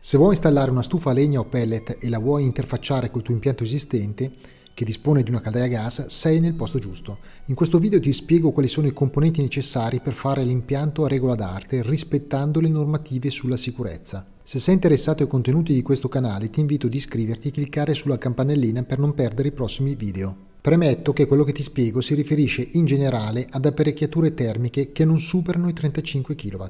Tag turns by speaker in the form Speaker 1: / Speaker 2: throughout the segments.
Speaker 1: Se vuoi installare una stufa a legna o pellet e la vuoi interfacciare col tuo impianto esistente, che dispone di una caldaia a gas, sei nel posto giusto. In questo video ti spiego quali sono i componenti necessari per fare l'impianto a regola d'arte rispettando le normative sulla sicurezza. Se sei interessato ai contenuti di questo canale ti invito ad iscriverti e cliccare sulla campanellina per non perdere i prossimi video. Premetto che quello che ti spiego si riferisce in generale ad apparecchiature termiche che non superano i 35 kW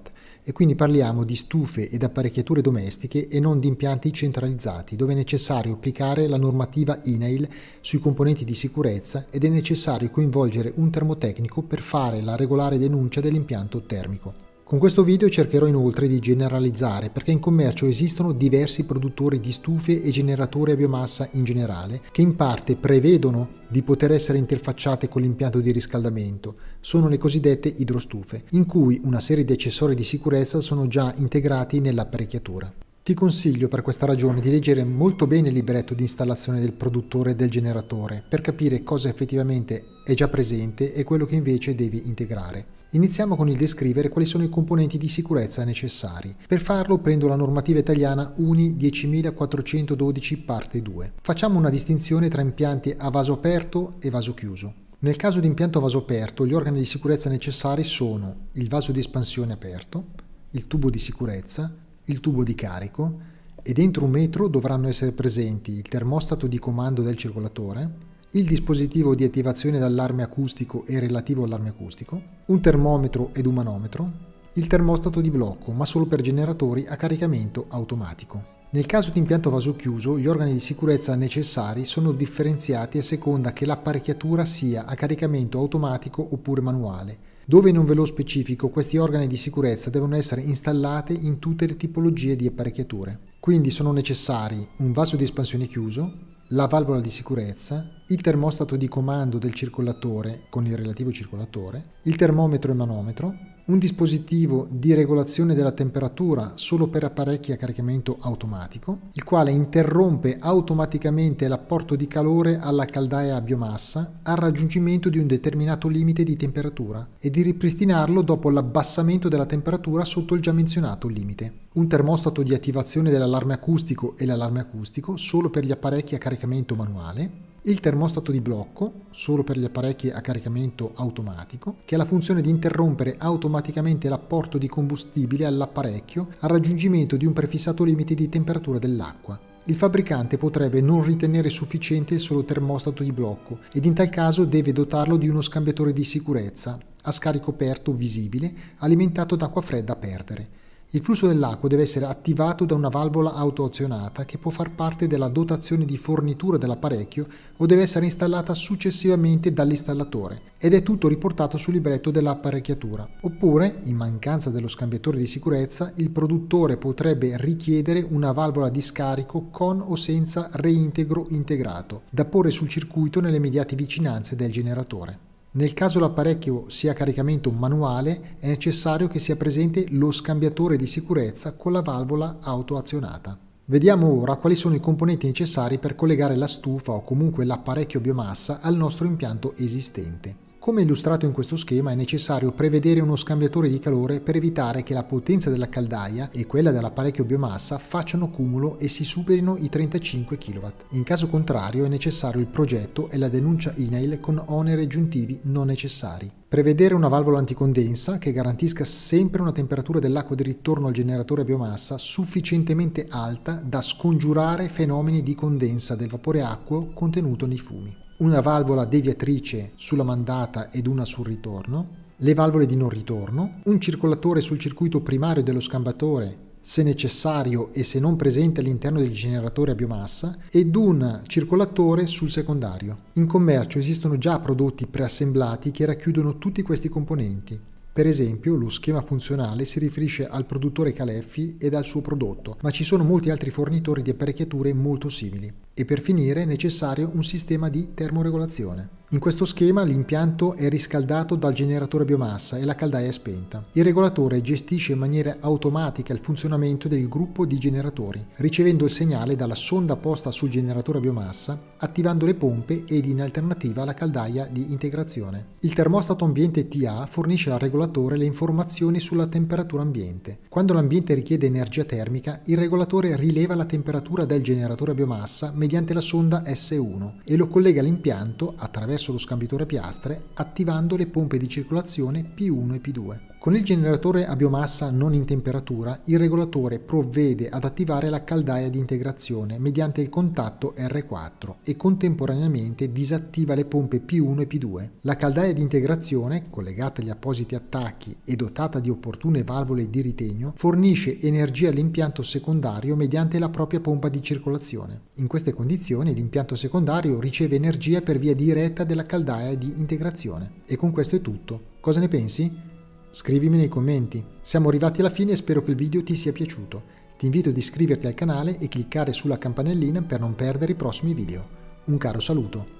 Speaker 1: e quindi parliamo di stufe ed apparecchiature domestiche e non di impianti centralizzati dove è necessario applicare la normativa INAIL sui componenti di sicurezza ed è necessario coinvolgere un termotecnico per fare la regolare denuncia dell'impianto termico. Con questo video cercherò inoltre di generalizzare perché in commercio esistono diversi produttori di stufe e generatori a biomassa in generale che in parte prevedono di poter essere interfacciate con l'impianto di riscaldamento. Sono le cosiddette idrostufe, in cui una serie di accessori di sicurezza sono già integrati nell'apparecchiatura. Ti consiglio per questa ragione di leggere molto bene il libretto di installazione del produttore e del generatore per capire cosa effettivamente è già presente e quello che invece devi integrare. Iniziamo con il descrivere quali sono i componenti di sicurezza necessari. Per farlo prendo la normativa italiana UNI 10412 parte 2. Facciamo una distinzione tra impianti a vaso aperto e vaso chiuso. Nel caso di impianto a vaso aperto, gli organi di sicurezza necessari sono il vaso di espansione aperto, il tubo di sicurezza, il tubo di carico e dentro un metro dovranno essere presenti il termostato di comando del circolatore, il dispositivo di attivazione d'allarme acustico e relativo allarme acustico, un termometro ed un manometro, il termostato di blocco, ma solo per generatori a caricamento automatico. Nel caso di impianto a vaso chiuso, gli organi di sicurezza necessari sono differenziati a seconda che l'apparecchiatura sia a caricamento automatico oppure manuale. Dove non ve lo specifico, questi organi di sicurezza devono essere installati in tutte le tipologie di apparecchiature. Quindi sono necessari un vaso di espansione chiuso, la valvola di sicurezza, il termostato di comando del circolatore con il relativo circolatore, il termometro e manometro, un dispositivo di regolazione della temperatura solo per apparecchi a caricamento automatico, il quale interrompe automaticamente l'apporto di calore alla caldaia a biomassa al raggiungimento di un determinato limite di temperatura e di ripristinarlo dopo l'abbassamento della temperatura sotto il già menzionato limite. Un termostato di attivazione dell'allarme acustico e l'allarme acustico solo per gli apparecchi a caricamento manuale, il termostato di blocco, solo per gli apparecchi a caricamento automatico, che ha la funzione di interrompere automaticamente l'apporto di combustibile all'apparecchio al raggiungimento di un prefissato limite di temperatura dell'acqua. Il fabbricante potrebbe non ritenere sufficiente il solo termostato di blocco ed in tal caso deve dotarlo di uno scambiatore di sicurezza a scarico aperto visibile alimentato d'acqua fredda a perdere. Il flusso dell'acqua deve essere attivato da una valvola autoazionata che può far parte della dotazione di fornitura dell'apparecchio o deve essere installata successivamente dall'installatore ed è tutto riportato sul libretto dell'apparecchiatura. Oppure, in mancanza dello scambiatore di sicurezza, il produttore potrebbe richiedere una valvola di scarico con o senza reintegro integrato da porre sul circuito nelle immediate vicinanze del generatore. Nel caso l'apparecchio sia a caricamento manuale è necessario che sia presente lo scambiatore di sicurezza con la valvola autoazionata. Vediamo ora quali sono i componenti necessari per collegare la stufa o comunque l'apparecchio biomassa al nostro impianto esistente. Come illustrato in questo schema è necessario prevedere uno scambiatore di calore per evitare che la potenza della caldaia e quella dell'apparecchio biomassa facciano cumulo e si superino i 35 kW. In caso contrario è necessario il progetto e la denuncia INAIL con oneri aggiuntivi non necessari. Prevedere una valvola anticondensa che garantisca sempre una temperatura dell'acqua di ritorno al generatore a biomassa sufficientemente alta da scongiurare fenomeni di condensa del vapore acqueo contenuto nei fumi. Una valvola deviatrice sulla mandata ed una sul ritorno, le valvole di non ritorno, un circolatore sul circuito primario dello scambiatore se necessario e se non presente all'interno del generatore a biomassa ed un circolatore sul secondario. In commercio esistono già prodotti preassemblati che racchiudono tutti questi componenti. Per esempio, lo schema funzionale si riferisce al produttore Caleffi ed al suo prodotto, ma ci sono molti altri fornitori di apparecchiature molto simili. e per finire è necessario un sistema di termoregolazione. In questo schema l'impianto è riscaldato dal generatore biomassa e la caldaia è spenta. Il regolatore gestisce in maniera automatica il funzionamento del gruppo di generatori, ricevendo il segnale dalla sonda posta sul generatore biomassa, attivando le pompe ed in alternativa la caldaia di integrazione. Il termostato ambiente TA fornisce al regolatore le informazioni sulla temperatura ambiente. Quando l'ambiente richiede energia termica, il regolatore rileva la temperatura del generatore biomassa mediante la sonda S1 e lo collega all'impianto attraverso lo scambitore piastre, attivando le pompe di circolazione P1 e P2. Con il generatore a biomassa non in temperatura, il regolatore provvede ad attivare la caldaia di integrazione mediante il contatto R4 e contemporaneamente disattiva le pompe P1 e P2. La caldaia di integrazione, collegata agli appositi attacchi e dotata di opportune valvole di ritegno, fornisce energia all'impianto secondario mediante la propria pompa di circolazione. In queste condizioni l'impianto secondario riceve energia per via diretta della caldaia di integrazione. E con questo è tutto. Cosa ne pensi? Scrivimi nei commenti. Siamo arrivati alla fine e spero che il video ti sia piaciuto. Ti invito ad iscriverti al canale e cliccare sulla campanellina per non perdere i prossimi video. Un caro saluto.